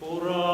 보라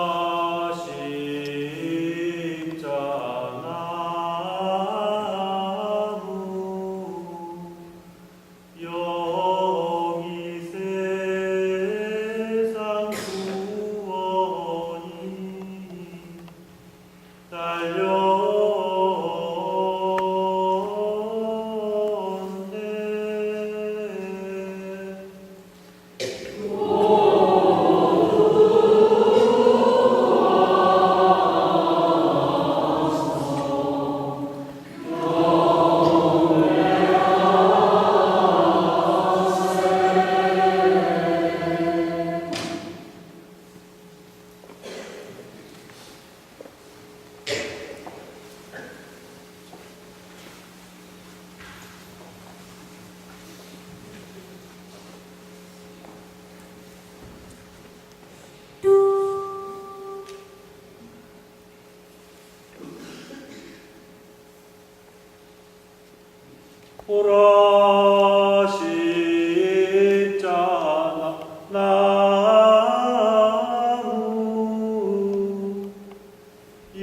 십자가 나무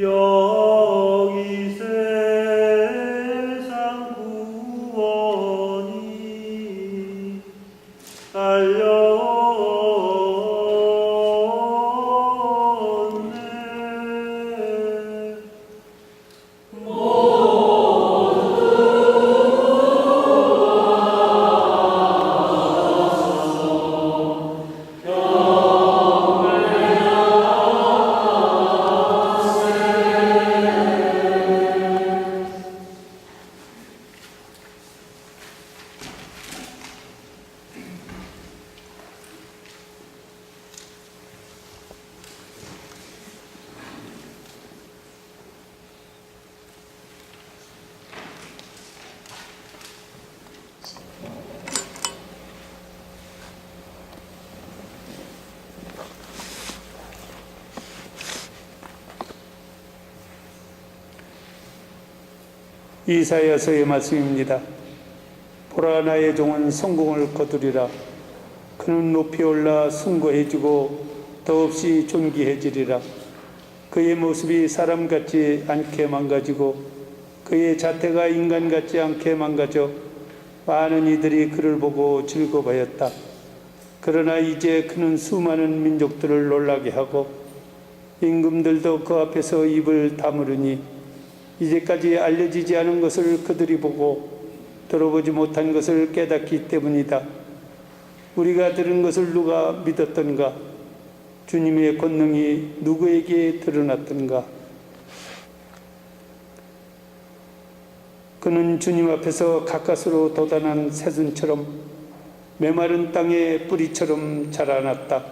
여기 세상 구원이 달렸네. 이사야서의 말씀입니다. 보라 나의 종은 성공을 거두리라. 그는 높이 올라 숭고해지고 더없이 존귀해지리라. 그의 모습이 사람 같지 않게 망가지고 그의 자태가 인간 같지 않게 망가져 많은 이들이 그를 보고 즐거워하였다. 그러나 이제 그는 수많은 민족들을 놀라게 하고 임금들도 그 앞에서 입을 다무르니 이제까지 알려지지 않은 것을 그들이 보고 들어보지 못한 것을 깨닫기 때문이다. 우리가 들은 것을 누가 믿었던가? 주님의 권능이 누구에게 드러났던가? 그는 주님 앞에서 가까스로 돋아난 새순처럼 메마른 땅의 뿌리처럼 자라났다.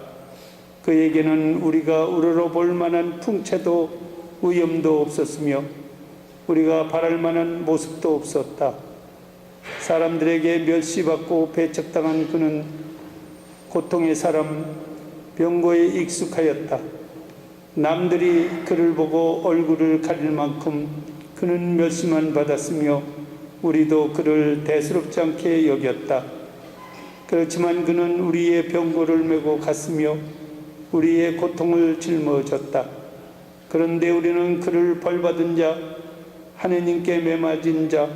그에게는 우리가 우러러 볼 만한 풍채도 위엄도 없었으며 우리가 바랄 만한 모습도 없었다. 사람들에게 멸시받고 배척당한 그는 고통의 사람, 병고에 익숙하였다. 남들이 그를 보고 얼굴을 가릴 만큼 그는 멸시만 받았으며 우리도 그를 대수롭지 않게 여겼다. 그렇지만 그는 우리의 병고를 메고 갔으며 우리의 고통을 짊어졌다. 그런데 우리는 그를 벌받은 자, 하느님께 매맞은 자,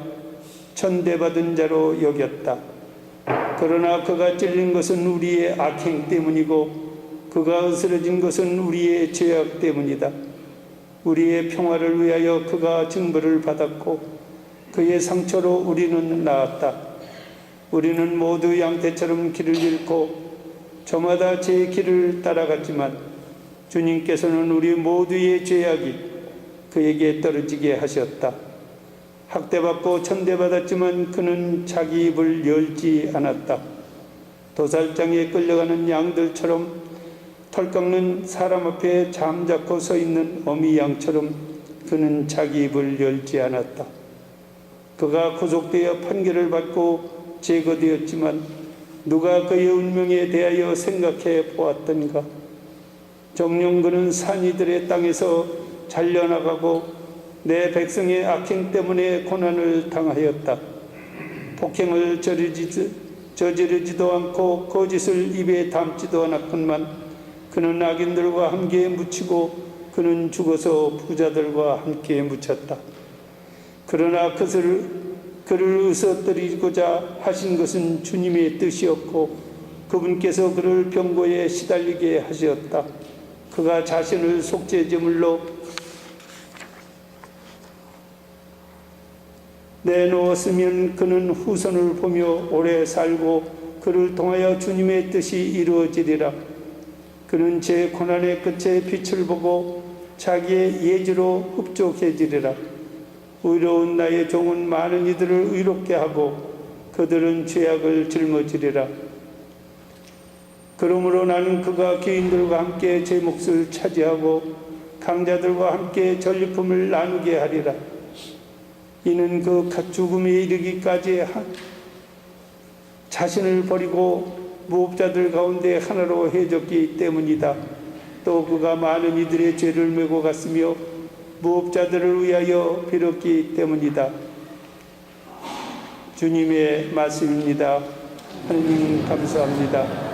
천대받은 자로 여겼다. 그러나 그가 찔린 것은 우리의 악행 때문이고 그가 으스러진 것은 우리의 죄악 때문이다. 우리의 평화를 위하여 그가 징벌을 받았고 그의 상처로 우리는 나았다. 우리는 모두 양떼처럼 길을 잃고 저마다 제 길을 따라갔지만 주님께서는 우리 모두의 죄악이 그에게 떨어지게 하셨다. 학대받고 천대받았지만 그는 자기 입을 열지 않았다. 도살장에 끌려가는 양들처럼 털 깎는 사람 앞에 잠자코 서 있는 어미 양처럼 그는 자기 입을 열지 않았다. 그가 구속되어 판결을 받고 제거되었지만 누가 그의 운명에 대하여 생각해 보았던가? 정녕 그는 산이들의 땅에서 잘려나가고 내 백성의 악행 때문에 고난을 당하였다. 폭행을 저지르지도 않고 거짓을 입에 담지도 않았건만 그는 악인들과 함께 묻히고 그는 죽어서 부자들과 함께 묻혔다. 그러나 그를 으스러뜨리고자 하신 것은 주님의 뜻이었고 그분께서 그를 병고에 시달리게 하셨다. 그가 자신을 속죄제물로 내놓았으면 그는 후손을 보며 오래 살고 그를 통하여 주님의 뜻이 이루어지리라. 그는 제 고난의 끝에 빛을 보고 자기의 예지로 흡족해지리라. 의로운 나의 종은 많은 이들을 의롭게 하고 그들은 죄악을 짊어지리라. 그러므로 나는 그가 귀인들과 함께 제 몫을 차지하고 강자들과 함께 전리품을 나누게 하리라. 이는 그 죽음에 이르기까지 자신을 버리고 무업자들 가운데 하나로 해졌기 때문이다. 또 그가 많은 이들의 죄를 메고 갔으며 무업자들을 위하여 빌었기 때문이다. 주님의 말씀입니다. 하느님 감사합니다.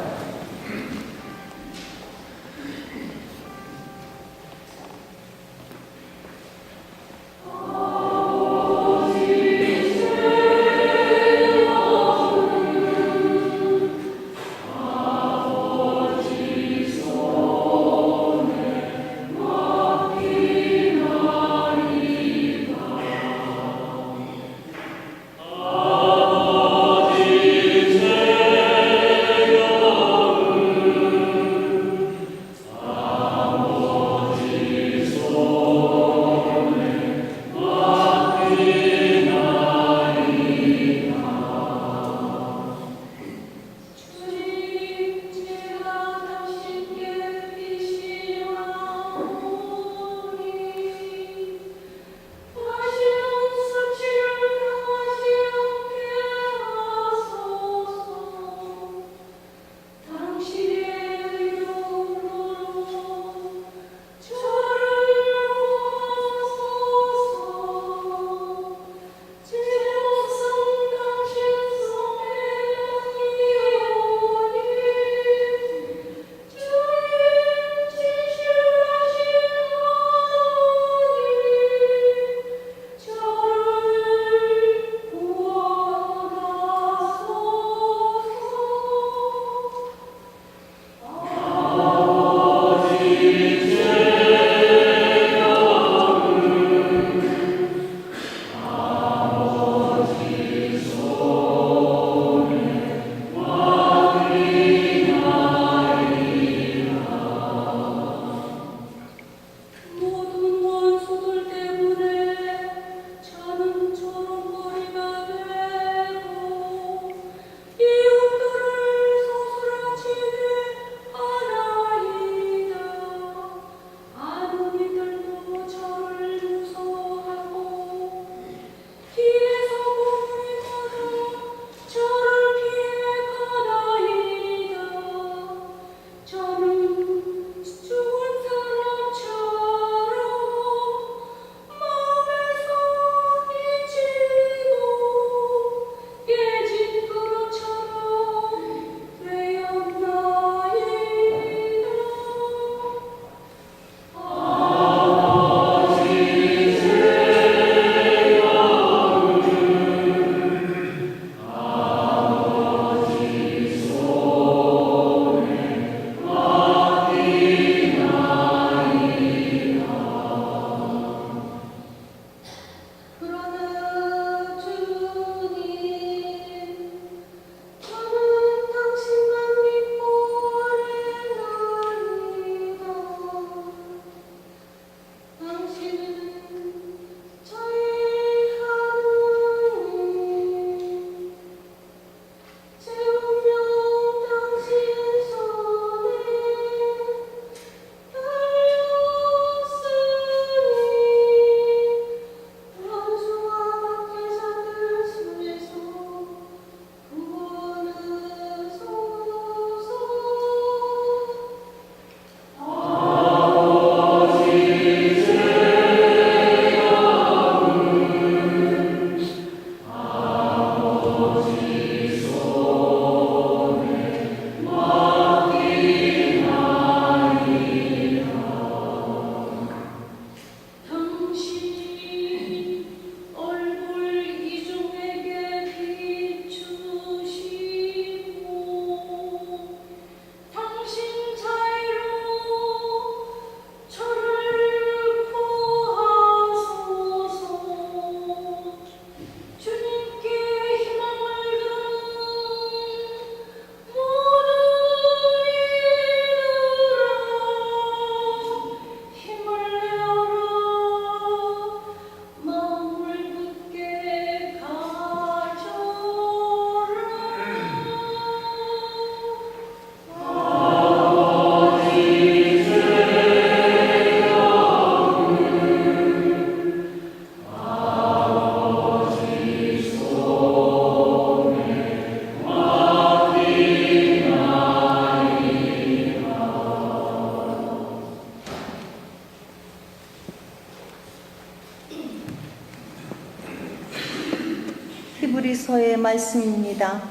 히브리서의 말씀입니다.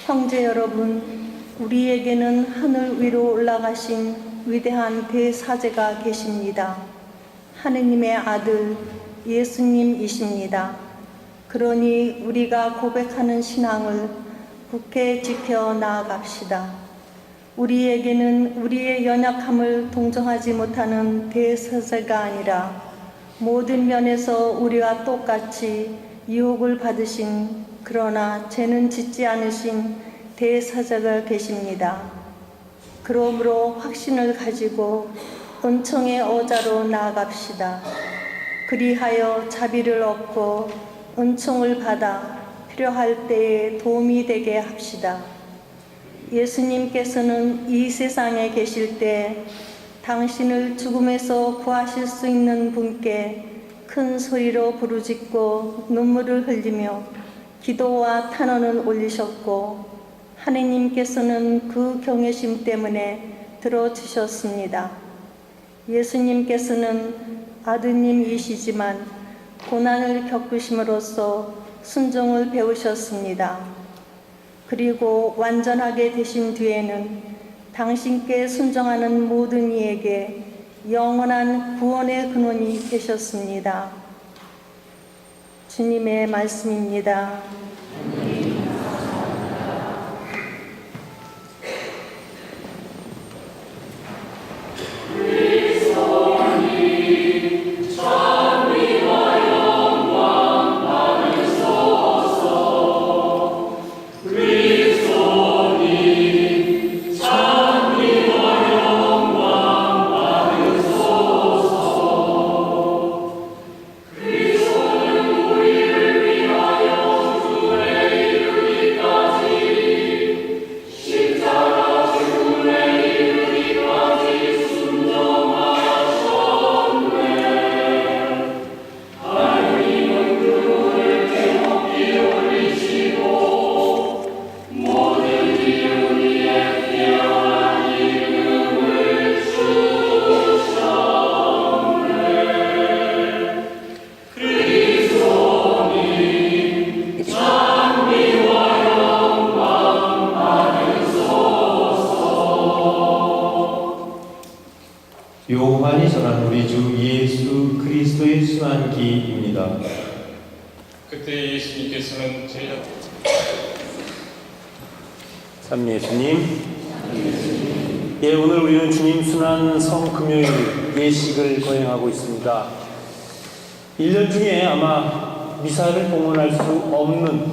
형제 여러분, 우리에게는 하늘 위로 올라가신 위대한 대사제가 계십니다. 하느님의 아들 예수님이십니다. 그러니 우리가 고백하는 신앙을 굳게 지켜 나아갑시다. 우리에게는 우리의 연약함을 동정하지 못하는 대사제가 아니라 모든 면에서 우리와 똑같이 유혹을 받으신 그러나 죄는 짓지 않으신 대사제가 계십니다. 그러므로 확신을 가지고 은총의 어자로 나아갑시다. 그리하여 자비를 얻고 은총을 받아 필요할 때에 도움이 되게 합시다. 예수님께서는 이 세상에 계실 때 당신을 죽음에서 구하실 수 있는 분께 큰 소리로 부르짖고 눈물을 흘리며 기도와 탄원을 올리셨고 하느님께서는 그 경외심 때문에 들어주셨습니다. 예수님께서는 아드님이시지만 고난을 겪으심으로써 순종을 배우셨습니다. 그리고 완전하게 되신 뒤에는 당신께 순종하는 모든 이에게 영원한 구원의 근원이 되셨습니다. 주님의 말씀입니다. 요한이 전한 우리 주 예수 그리스도의 순환기입니다. 그때 예수님께서는 제자 참 예수님, 예, 오늘 우리는 주님 순환 성금요일 예식을 거행하고 있습니다. 1년 중에 아마 미사를 봉헌할 수 없는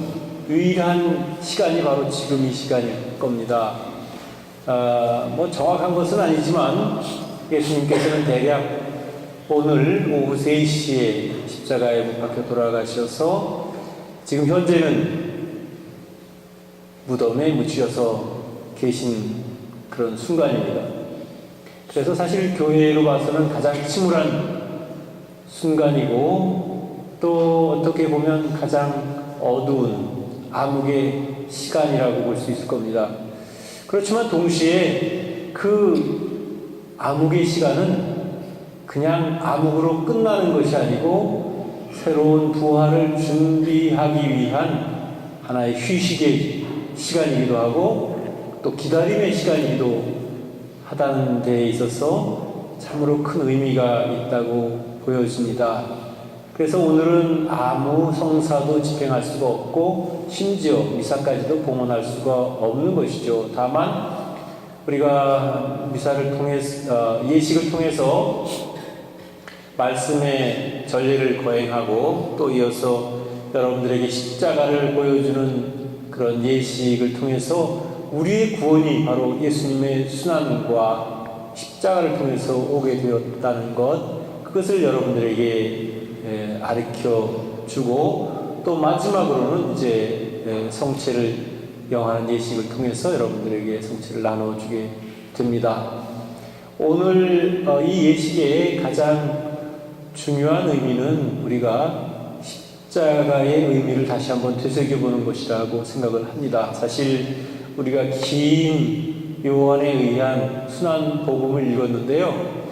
유일한 시간이 바로 지금 이 시간일 겁니다. 뭐 정확한 것은 아니지만 예수님께서는 대략 오늘 오후 3시에 십자가에 못 박혀 돌아가셔서 지금 현재는 무덤에 묻히셔서 계신 그런 순간입니다. 그래서 사실 교회로 봐서는 가장 침울한 순간이고 또 어떻게 보면 가장 어두운 암흑의 시간이라고 볼 수 있을 겁니다. 그렇지만 동시에 그 암흑의 시간은 그냥 암흑으로 끝나는 것이 아니고 새로운 부활을 준비하기 위한 하나의 휴식의 시간이기도 하고 또 기다림의 시간이기도 하다는 데에 있어서 참으로 큰 의미가 있다고 보여집니다. 그래서 오늘은 아무 성사도 집행할 수가 없고 심지어 미사까지도 봉헌할 수가 없는 것이죠. 다만 우리가 미사를 통해서 예식을 통해서 말씀의 전례를 거행하고 또 이어서 여러분들에게 십자가를 보여주는 그런 예식을 통해서 우리의 구원이 바로 예수님의 순환과 십자가를 통해서 오게 되었다는 것, 그것을 여러분들에게 가르쳐 주고 또 마지막으로는 이제 성체를 영하는 예식을 통해서 여러분들에게 성체를 나눠주게 됩니다. 오늘 이 예식의 가장 중요한 의미는 우리가 십자가의 의미를 다시 한번 되새겨보는 것이라고 생각을 합니다. 사실 우리가 긴 요한에 의한 순환 복음을 읽었는데요.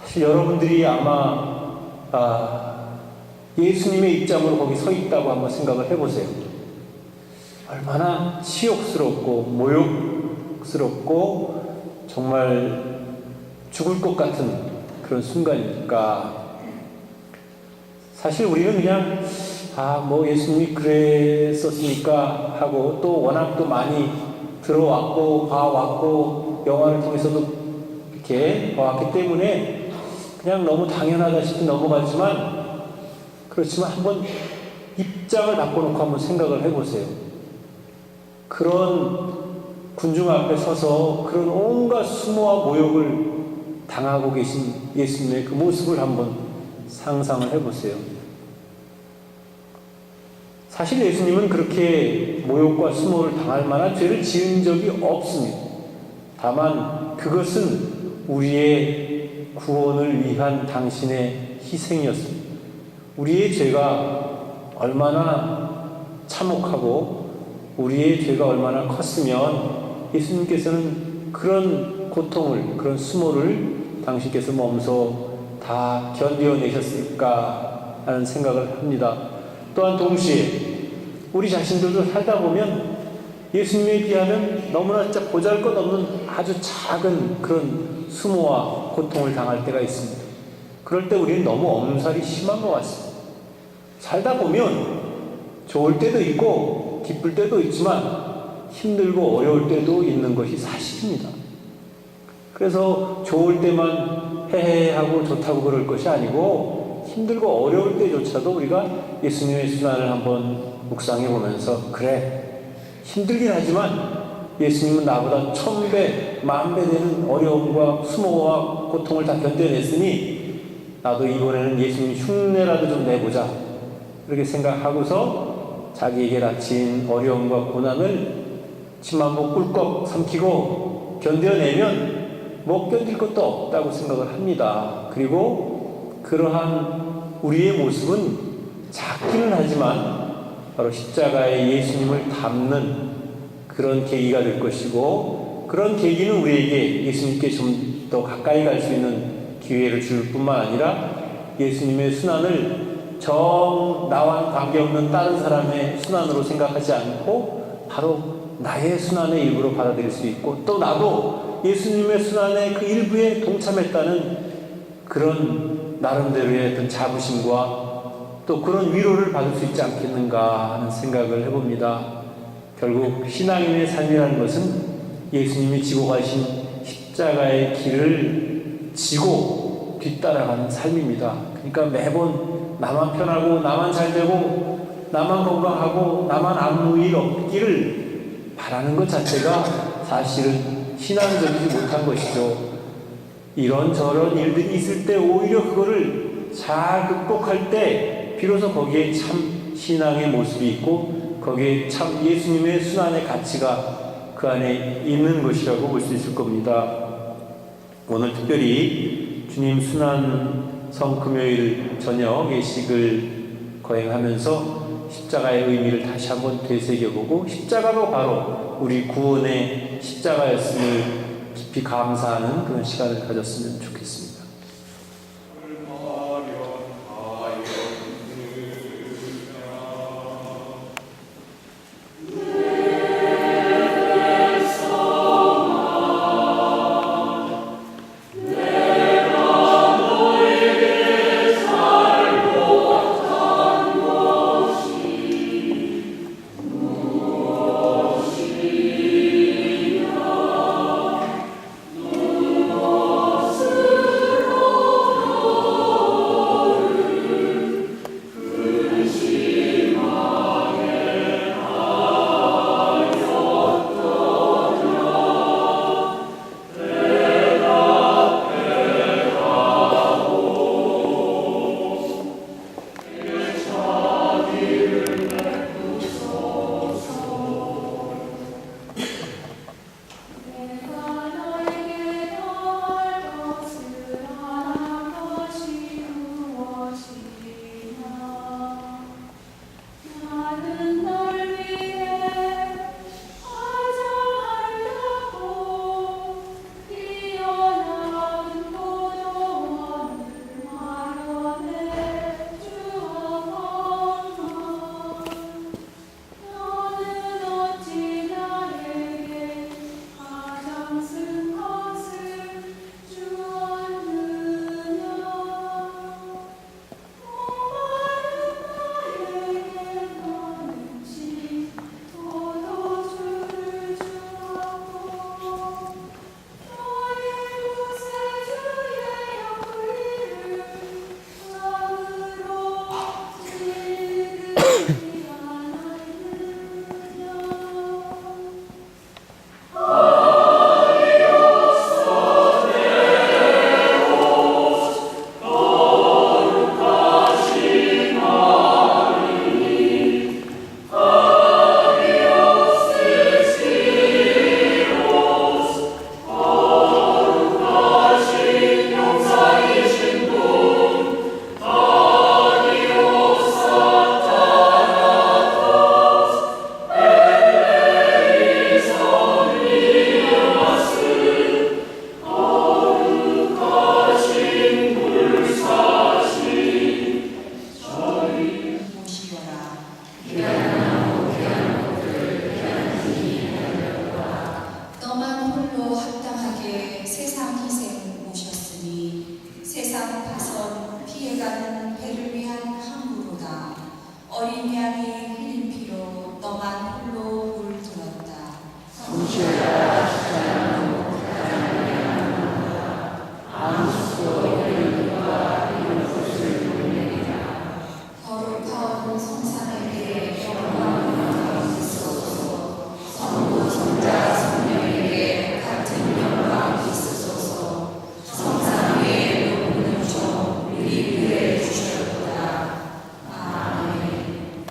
사실 여러분들이 아마 예수님의 입장으로 거기 서 있다고 한번 생각을 해보세요. 얼마나 치욕스럽고 모욕스럽고 정말 죽을 것 같은 그런 순간입니까? 사실 우리는 그냥 뭐 예수님이 그랬었으니까 하고 또 워낙 또 많이 들어왔고 봐왔고 영화를 통해서도 이렇게 봐왔기 때문에 그냥 너무 당연하다시피 넘어가지만, 그렇지만 한번 입장을 바꿔놓고 한번 생각을 해보세요. 그런 군중 앞에 서서 그런 온갖 수모와 모욕을 당하고 계신 예수님의 그 모습을 한번 상상을 해보세요. 사실 예수님은 그렇게 모욕과 수모를 당할 만한 죄를 지은 적이 없습니다. 다만 그것은 우리의 구원을 위한 당신의 희생이었습니다. 우리의 죄가 얼마나 참혹하고 우리의 죄가 얼마나 컸으면 예수님께서는 그런 고통을, 그런 수모를 당신께서 몸소 다 견뎌내셨을까 하는 생각을 합니다. 또한 동시에 우리 자신들도 살다 보면 예수님에 비하면 너무나 진짜 보잘것없는 아주 작은 그런 수모와 고통을 당할 때가 있습니다. 그럴 때 우리는 너무 엄살이 심한 것 같습니다. 살다 보면 좋을 때도 있고 기쁠 때도 있지만 힘들고 어려울 때도 있는 것이 사실입니다. 그래서 좋을 때만 헤헤하고 좋다고 그럴 것이 아니고 힘들고 어려울 때조차도 우리가 예수님의 순환을 한번 묵상해 보면서, 그래, 힘들긴 하지만 예수님은 나보다 1000배, 10,000배 되는 어려움과 수모와 고통을 다 견뎌냈으니 나도 이번에는 예수님 흉내라도 좀 내보자, 이렇게 생각하고서 자기에게 닥친 어려움과 고난을 침만복 꿀꺽 삼키고 견뎌내면 못 견딜 것도 없다고 생각을 합니다. 그리고 그러한 우리의 모습은 작기는 하지만 바로 십자가에 예수님을 닮는 그런 계기가 될 것이고, 그런 계기는 우리에게 예수님께 좀 더 가까이 갈 수 있는 기회를 줄 뿐만 아니라 예수님의 순환을 나와 관계없는 다른 사람의 순환으로 생각하지 않고 바로 나의 순환의 일부로 받아들일 수 있고, 또 나도 예수님의 순환의 그 일부에 동참했다는 그런 나름대로의 어떤 자부심과 또 그런 위로를 받을 수 있지 않겠는가 하는 생각을 해봅니다. 결국 신앙인의 삶이라는 것은 예수님이 지고 가신 십자가의 길을 지고 뒤따라가는 삶입니다. 그러니까 매번 나만 편하고 나만 잘되고 나만 건강하고 나만 아무 일 없기를 바라는 것 자체가 사실은 신앙적이지 못한 것이죠. 이런저런 일들이 있을 때 오히려 그거를 잘 극복할 때 비로소 거기에 참 신앙의 모습이 있고 거기에 참 예수님의 순환의 가치가 그 안에 있는 것이라고 볼 수 있을 겁니다. 오늘 특별히 주님 순환성 금요일 저녁 예식을 거행하면서 십자가의 의미를 다시 한번 되새겨보고 십자가가 바로 우리 구원의 십자가였음을 깊이 감사하는 그런 시간을 가졌으면 좋겠습니다. 자는 배를 위한 항구로다. 어린 양이 흘린 피로 너만 홀로 물 들었다. 거룩한 성삼에게 영광을 있소서. 성부 성자 성령에게 같은 영광이 있으소서. 성삼 위에 높은 종 우리 위에 주셨도다. 아멘.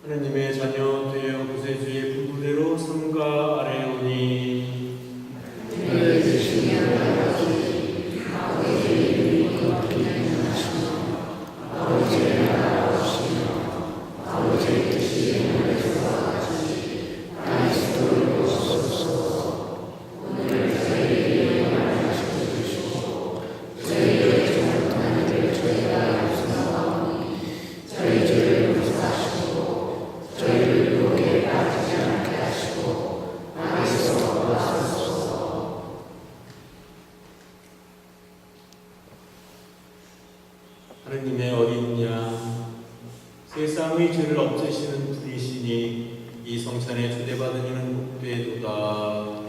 하나님의 자녀 되어 구세주의 분부대로 삼가 아뢰오니 하느님의 어린 양 세상의 죄를 없애시는 분이시니 이 성찬에 초대받은 이는 복되도다.